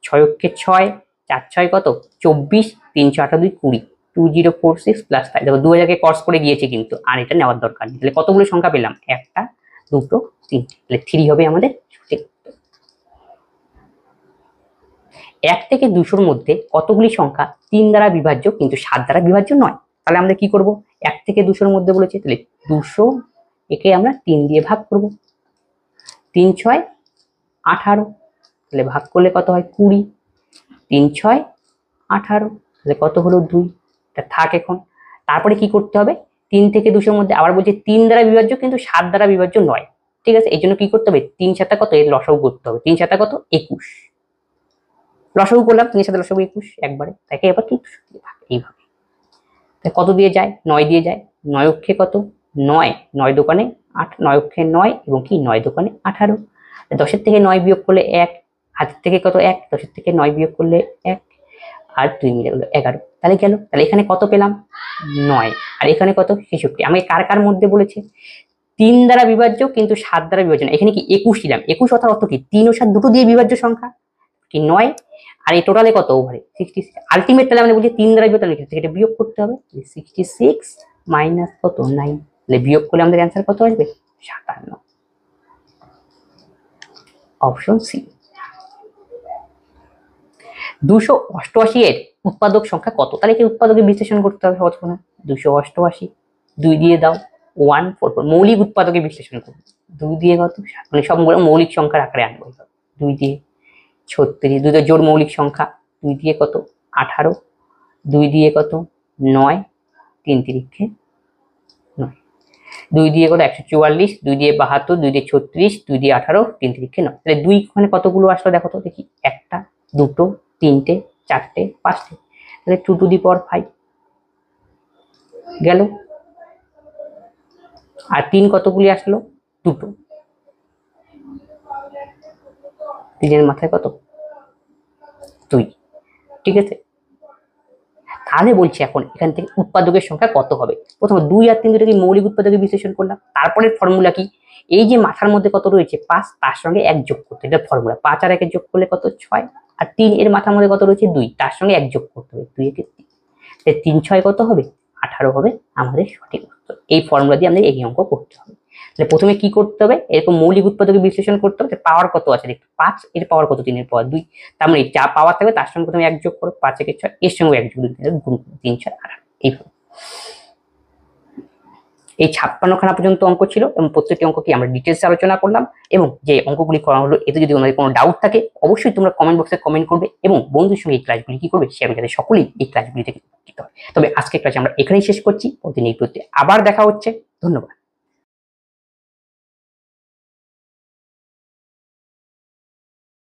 6 অক্ষে 6, 4 6 কত 24, 3 8 2 20, 2046 প্লাস 5, দেখো 2000 কে ক্রস করে গিয়েছে কিন্তু, আর এটা নেওয়ার দরকার নেই। তাহলে কতগুলো সংখ্যা পেলাম, একটা দুটো তিনটে, তাহলে 3 হবে আমাদের সঠিক। 1 থেকে 200 এর মধ্যে কতগুলি সংখ্যা 3 দ্বারা বিভাজ্য কিন্তু 7 দ্বারা বিভাজ্য নয়, তাহলে আমরা কি করব 1 থেকে 200 এর মধ্যে বলেছে, তাহলে 200 একে আমরা 3 দিয়ে ভাগ করব, 3 6 18, তাহলে ভাগ করলে কত হয় 20, 3 6 18, তাহলে কত হলো 2, এটা থাক এখন। তারপরে কি করতে হবে 3 থেকে 200 এর মধ্যে আবার বলছে 3 দ্বারা বিভাজ্য কিন্তু 7 দ্বারা বিভাজ্য নয়, ঠিক আছে, এই জন্য কি করতে হবে 3 7 কত এর লসাগু করতে হবে, 3 7 কত 21, লসাগু করলাম 3 7 লসাগু 21 একবারে, তাকে এবার কি এইভাবে কত দিয়ে যায় 9 দিয়ে যায়, 9 অক্ষে কত 9, 9 দোকানে 8, 9 অক্ষে 9 এবং কি 9 দোকানে 18, 10 এর থেকে 9 বিয়োগ করলে 1, হাতের থেকে কত 1, 10 এর থেকে 9 বিয়োগ করলে 1, আর 2 মিলে গেলো 11, তাহলে গেল। তাহলে এখানে কত পেলাম? 9, আর এখানে কত? 66। আমাকে কার কার মধ্যে বলেছে? 3 দ্বারা বিভাজ্য কিন্তু 7 দ্বারা বিভাজ্য না। এখানে কি 21 দিলাম, 21 অর্থ কি 3 ও 7 দুটো দিয়ে বিভাজ্য সংখ্যা কি 9, আর এই টোটালে কত? ওভারে 66। আলটিমেট তাহলে আমরা বলছি 3 দ্বারা বিভাজ্য, লিখে এটা বিয়োগ করতে হবে। 66 মাইনাস কত? 9, তাহলে বিয়োগ করলে আমাদের অ্যান্সার কত আসবে? 57। Option C. 288 এর উৎপাদক সংখ্যা কত? তাহলে কি উৎপাদকের বিশ্লেষণ করতে হবে সহজ করে। 288 2 দিয়ে দাও 144, মৌলিক উৎপাদকের বিশ্লেষণ করবো। 2 দিয়ে কত? মানে সবগুলো মৌলিক সংখ্যার আকারে আনবো। 2 দিয়ে 36, 2 দিয়ে জোড় মৌলিক সংখ্যা, 2 দিয়ে কত? 18, 2 দিয়ে কত? 9, 3 তিরিক্ষে 9, 2 দিয়ে কত? 144, 2 দিয়ে 72, 2 দিয়ে 36, 2 দিয়ে 18, 3 তিরিক্ষে 9। তাহলে 2 ওখানে কতগুলো আসলো দেখো তো দেখি। 1টা 2টো 3টে 4টে 5টে, তাহলে 2 টু দি পাওয়ার 5 গেল। আর 3 কতগুলি আসলো? 2টো। 3 মাথায় কত? 2। ঠিক আছে, তাহলে বলছি এখন এখান থেকে উৎপাদকের সংখ্যা কত হবে। প্রথমে 2 আর 3 দুটোকে মৌলিক উৎপাদকের বিশ্লেষণ করলাম। তারপরে ফর্মুলা কি? এই যে মাথার মধ্যে কত রয়েছে 5, তার সঙ্গে 1 যোগ করতে, এটা ফর্মুলা। 5 আর 1 যোগ করলে কত? 6, আর 3 এর মাথার মধ্যে কত রয়েছে? 2, তার সঙ্গে 1 যোগ করতে হবে। 2 একে 3, 3 6 কত হবে? 18 হবে আমাদের সঠিক উত্তর। এই ফর্মুলা দিয়ে আমাদের এই অঙ্ক করতে হবে। তাহলে প্রথমে কি করতে হবে? এরকম মৌলিক উৎপাদকের বিশ্লেষণ করতে হবে। পাওয়ার কত আছে দেখো, 5 এর পাওয়ার কত? 3 এর পাওয়ার 2, তার মানে যা পাওয়ার থাকবে তার সঙ্গে প্রথমে 1 যোগ করো। 5 একে 6, এর সঙ্গে 1 যোগ, 2 3 6 18। এই 56 খানা পর্যন্ত অঙ্ক ছিল এবং প্রত্যেকটি অঙ্ক কি আমরা ডিটেলসে আলোচনা করলাম। এবং যে অঙ্কগুলি করা হলো এতে যদি তোমাদের কোনো ডাউট থাকে অবশ্যই তোমরা কমেন্ট বক্সে কমেন্ট করবে এবং বন্ধুদের সঙ্গে এই ক্লাসগুলি কি করবে? শেয়ার, যাতে সকলেই এই ক্লাসগুলি থেকে উপকৃত হয়। তবে আজকের ক্লাসে আমরা এখানেই শেষ করছি। প্রতিদিন এই প্রতি আবার দেখা হচ্ছে। ধন্যবাদ।